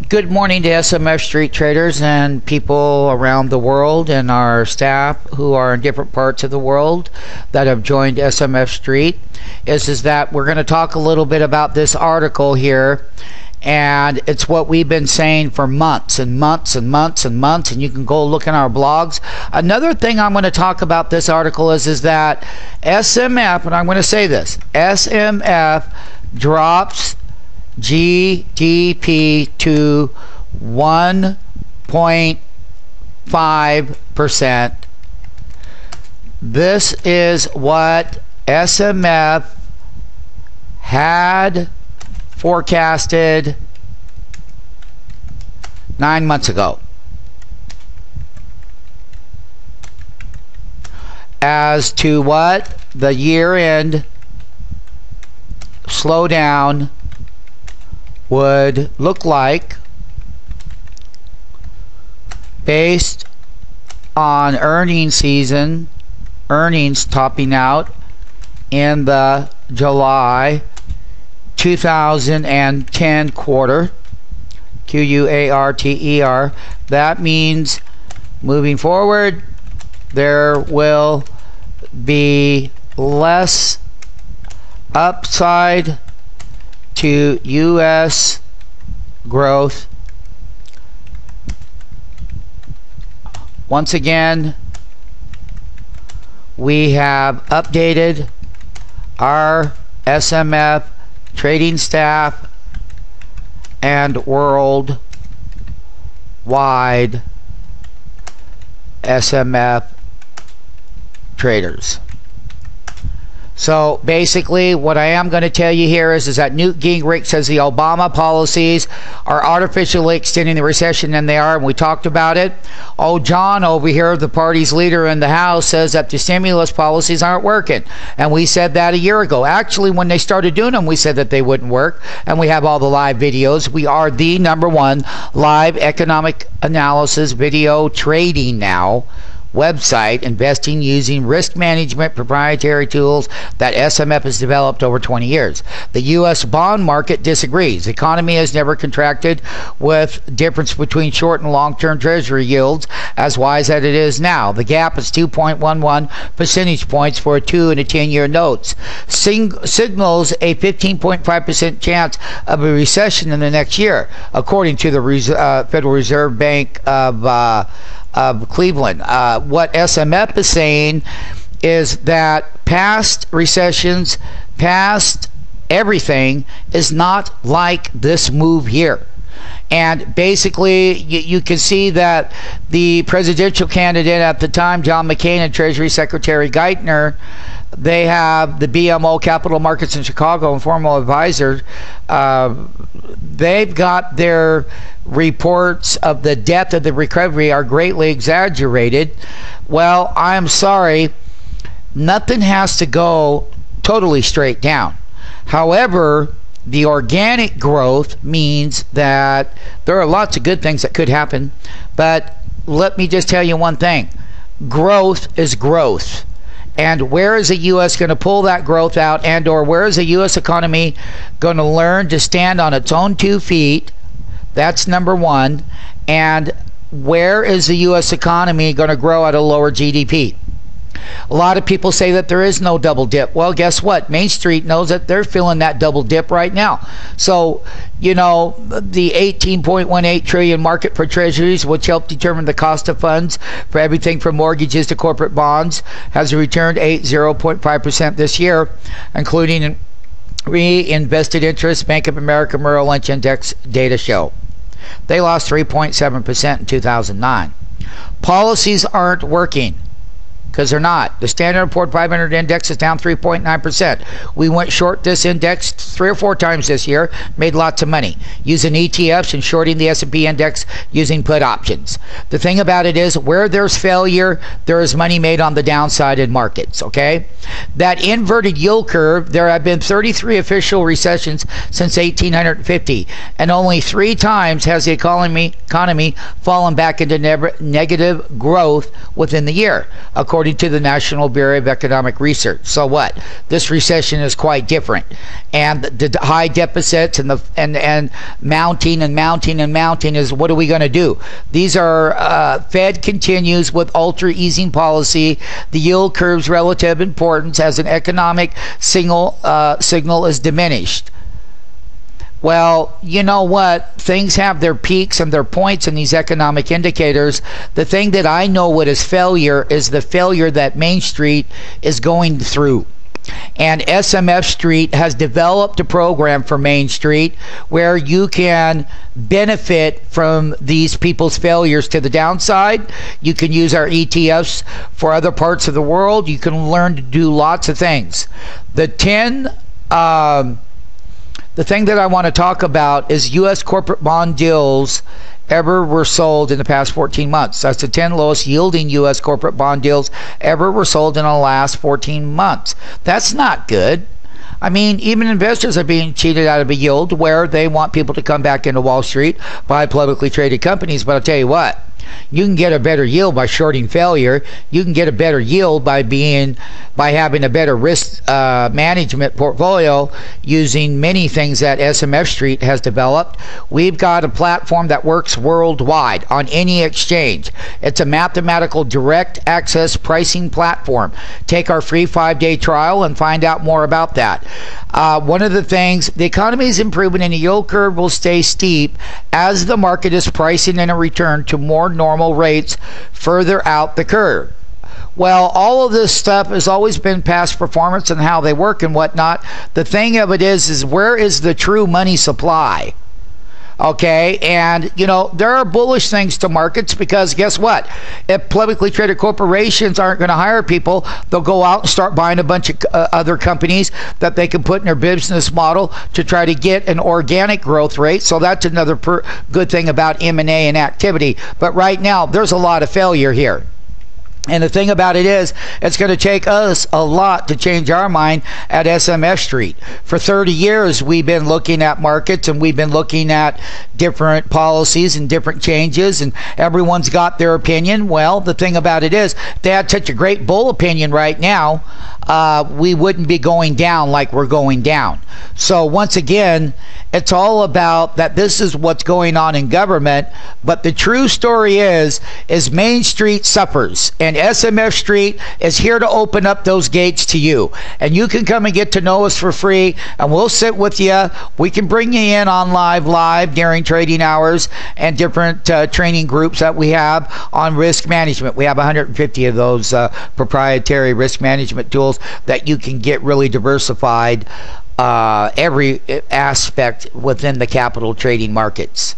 Good morning to SMF Street traders and people around the world and our staff who are in different parts of the world that have joined SMF Street. Is that we're going to talk a little bit about this article here, and it's what we've been saying for months and months and months and months, and you can go look in our blogs. Another thing I'm going to talk about this article is that SMF, and I'm going to say this, SMF drops GDP to 1.5%. This is what SMF had forecasted 9 months ago as to what the year-end slowdown would look like based on earnings topping out in the July 2010 quarter, Quarter. That means moving forward there will be less upside to U.S. growth. Once again, we have updated our SMF trading staff and worldwide SMF traders. So basically what I am going to tell you here is that Newt Gingrich says the Obama policies are artificially extending the recession, and they are, and we talked about it. Oh, John over here, the party's leader in the House, says that the stimulus policies aren't working, and we said that a year ago. Actually, when they started doing them, we said that they wouldn't work, and we have all the live videos. We are the #1 live economic analysis video trading now website, investing using risk management proprietary tools that SMF has developed over 20 years. The U.S. bond market disagrees. The economy has never contracted with difference between short and long-term Treasury yields as wise as it is now. The gap is 2.11 percentage points for a 2 and a 10-year notes. Signals a 15.5% chance of a recession in the next year, according to the Federal Reserve Bank of Cleveland. What SMF is saying is that past recessions, past everything, is not like this move here. And basically, you can see that the presidential candidate at the time, John McCain, and Treasury Secretary Geithner, they have the BMO Capital Markets in Chicago, informal advisor. They've got their reports of the depth of the recovery are greatly exaggerated. Well, I'm sorry, nothing has to go totally straight down. However, the organic growth means that there are lots of good things that could happen, but let me just tell you one thing. Growth is growth. And where is the U.S. going to pull that growth out, and or where is the U.S. economy going to learn to stand on its own 2 feet? That's #1. And where is the U.S. economy going to grow at a lower GDP? A lot of people say that there is no double dip. Well, guess what? Main Street knows that they're feeling that double dip right now. So, you know, the 18.18 trillion market for treasuries, which help determine the cost of funds for everything from mortgages to corporate bonds, has returned 0.5% this year, including reinvested interest. Bank of America Merrill Lynch index data show they lost 3.7% in 2009. Policies aren't working, because they're not. The Standard & Poor's 500 index is down 3.9%. We went short this index 3 or 4 times this year, made lots of money using ETFs and shorting the S&P index using put options. The thing about it is, where there's failure, there is money made on the downside in markets, okay? That inverted yield curve, there have been 33 official recessions since 1850, and only 3 times has the economy fallen back into negative growth within the year, according according to the National Bureau of Economic Research. So what? This recession is quite different, and the high deficits and mounting is, what are we going to do? These are Fed continues with ultra easing policy. The yield curve's relative importance as an economic signal is diminished. Well, you know what? Things have their peaks and their points in these economic indicators. The thing that I know what is failure is the failure that Main Street is going through. And SMF Street has developed a program for Main Street where you can benefit from these people's failures to the downside. You can use our ETFs for other parts of the world. You can learn to do lots of things. The thing that I want to talk about is U.S. corporate bond deals ever were sold in the past 14 months. That's the 10 lowest yielding U.S. corporate bond deals ever were sold in the last 14 months. That's not good. I mean, even investors are being cheated out of a yield where they want people to come back into Wall Street, buy publicly traded companies. But I'll tell you what, you can get a better yield by shorting failure. You can get a better yield by having a better risk management portfolio using many things that SMF Street has developed. We've got a platform that works worldwide on any exchange. It's a mathematical direct access pricing platform. Take our free 5-day trial and find out more about that. One of the things, the economy is improving and the yield curve will stay steep as the market is pricing in a return to more normal rates further out the curve. Well, all of this stuff has always been past performance and how they work and whatnot. The thing of it is where is the true money supply? Okay, and you know, there are bullish things to markets because guess what? If publicly traded corporations aren't going to hire people, they'll go out and start buying a bunch of other companies that they can put in their business model to try to get an organic growth rate. So that's another good thing about M&A and activity. But right now, there's a lot of failure here. And the thing about it is, it's going to take us a lot to change our mind at SMF Street. For 30 years, we've been looking at markets and we've been looking at different policies and different changes, and everyone's got their opinion. Well, the thing about it is, if they had such a great bull opinion right now, we wouldn't be going down like we're going down. So once again, it's all about that this is what's going on in government, but the true story is Main Street suffers, and SMF Street is here to open up those gates to you. And you can come and get to know us for free, and we'll sit with you. We can bring you in on live during trading hours and different training groups that we have on risk management. We have 150 of those proprietary risk management tools that you can get really diversified every aspect within the capital trading markets.